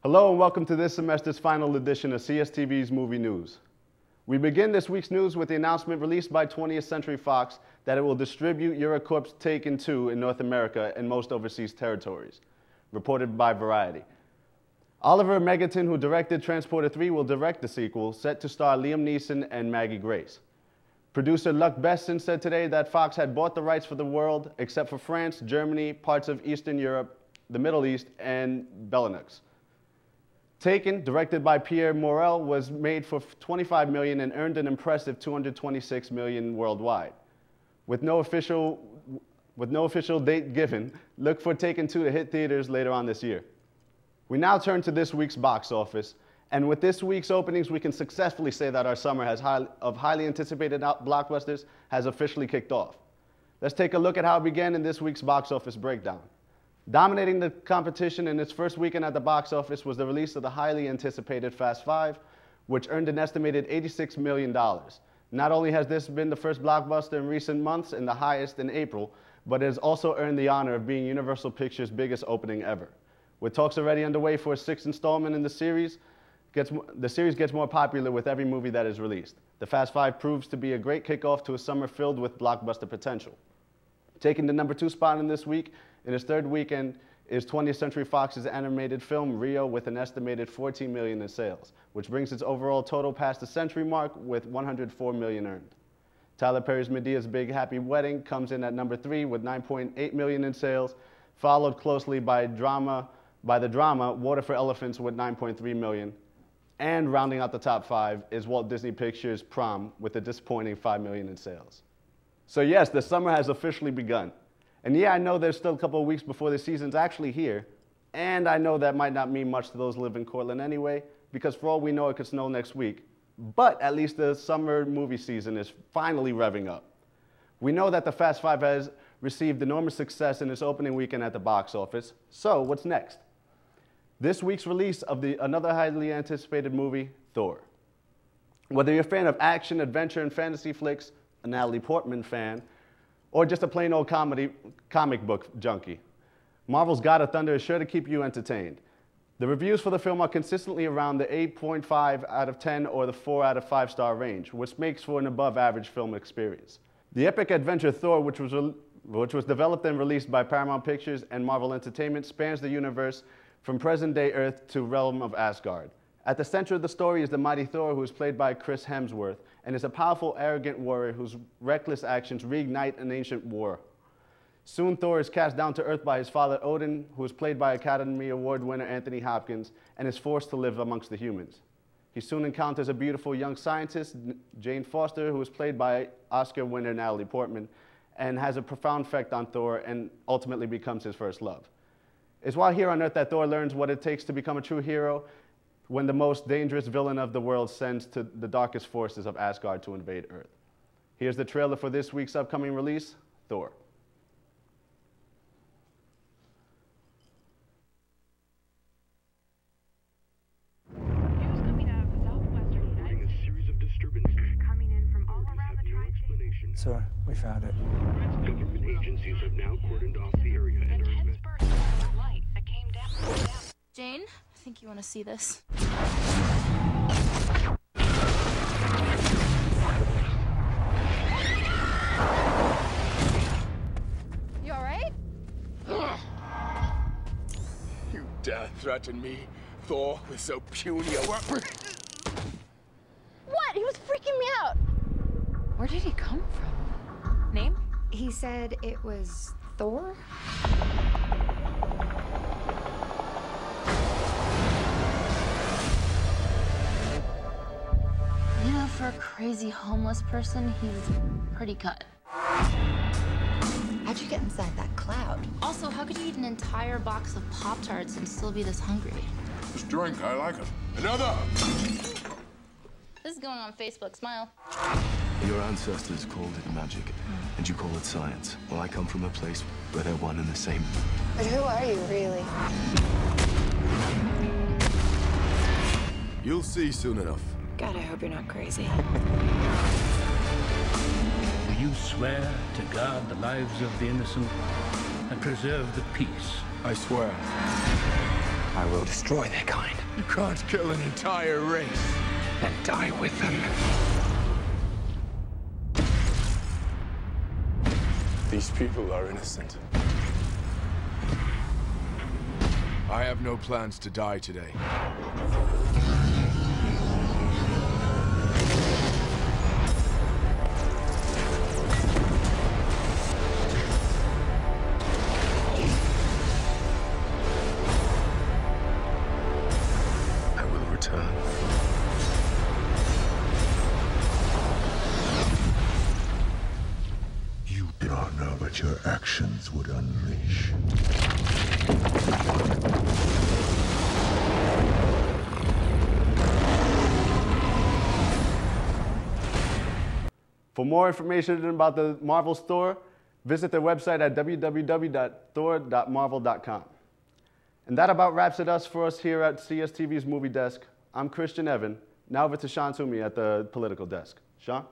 Hello and welcome to this semester's final edition of CSTV's Movie News. We begin this week's news with the announcement released by 20th Century Fox that it will distribute EuroCorp's Taken 2 in North America and most overseas territories, reported by Variety. Oliver Megaton, who directed Transporter 3, will direct the sequel, set to star Liam Neeson and Maggie Grace. Producer Luc Besson said today that Fox had bought the rights for the world except for France, Germany, parts of Eastern Europe, the Middle East, and Benelux. Taken, directed by Pierre Morel, was made for $25 million and earned an impressive $226 million worldwide. With no official date given, look for Taken 2 to hit theaters later on this year. We now turn to this week's box office, and with this week's openings, we can successfully say that our summer of highly anticipated blockbusters has officially kicked off. Let's take a look at how it began in this week's box office breakdown. Dominating the competition in its first weekend at the box office was the release of the highly anticipated Fast 5, which earned an estimated $86 million. Not only has this been the first blockbuster in recent months and the highest in April, but it has also earned the honor of being Universal Pictures' biggest opening ever. With talks already underway for a sixth installment in the series gets more popular with every movie that is released. The Fast 5 proves to be a great kickoff to a summer filled with blockbuster potential. Taking the number 2 spot in this week, in its third weekend, is 20th Century Fox's animated film Rio with an estimated $14 million in sales, which brings its overall total past the century mark with $104 million earned. Tyler Perry's Medea's Big Happy Wedding comes in at number 3 with $9.8 million in sales, followed closely by the drama Water for Elephants with $9.3 million. And rounding out the top 5 is Walt Disney Pictures' Prom with a disappointing $5 million in sales. So yes, the summer has officially begun. And yeah, I know there's still a couple of weeks before the season's actually here, and I know that might not mean much to those who live in Cortland anyway, because for all we know, it could snow next week. But at least the summer movie season is finally revving up. We know that the Fast 5 has received enormous success in its opening weekend at the box office, so what's next? This week's release of another highly anticipated movie, Thor. Whether you're a fan of action, adventure, and fantasy flicks, a Natalie Portman fan, or just a plain old comic book junkie, Marvel's God of Thunder is sure to keep you entertained. The reviews for the film are consistently around the 8.5 out of 10 or the 4 out of 5 star range, which makes for an above average film experience. The epic adventure Thor, which was developed and released by Paramount Pictures and Marvel Entertainment, spans the universe from present-day Earth to realm of Asgard. At the center of the story is the mighty Thor, who is played by Chris Hemsworth, and is a powerful, arrogant warrior whose reckless actions reignite an ancient war. Soon, Thor is cast down to Earth by his father Odin, who is played by Academy Award winner Anthony Hopkins, and is forced to live amongst the humans. He soon encounters a beautiful young scientist, Jane Foster, who is played by Oscar winner Natalie Portman, and has a profound effect on Thor and ultimately becomes his first love. It's while here on Earth that Thor learns what it takes to become a true hero when the most dangerous villain of the world sends to the darkest forces of Asgard to invade Earth. Here's the trailer for this week's upcoming release, Thor. News coming out of the southwestern United States. A series of disturbances coming in from all around the tri-chain. Sir, we found it. Government agencies have now cordoned off the area and are Intense burst of light that came down. Jane, I think you want to see this. You all right? You dare threaten me, Thor, with so puny a weapon? What? He was freaking me out. Where did he come from? Name? He said it was Thor? You know, for a crazy homeless person, he's pretty cut. How'd you get inside that cloud? Also, how could you eat an entire box of Pop-Tarts and still be this hungry? This drink, I like it. Another! This is going on Facebook. Smile. Your ancestors called it magic, and you call it science. Well, I come from a place where they're one and the same. But who are you, really? You'll see soon enough. God, I hope you're not crazy. Do you swear to guard the lives of the innocent and preserve the peace? I swear. I will destroy their kind. You can't kill an entire race. And die with them. These people are innocent. I have no plans to die today. I will return. You do not know what your actions would unleash. For more information about the Marvel store, visit their website at www.thor.marvel.com. And that about wraps it up for us here at CSTV's Movie Desk. I'm Christian Evan. Now over to Sean Toomey at the political desk. Sean?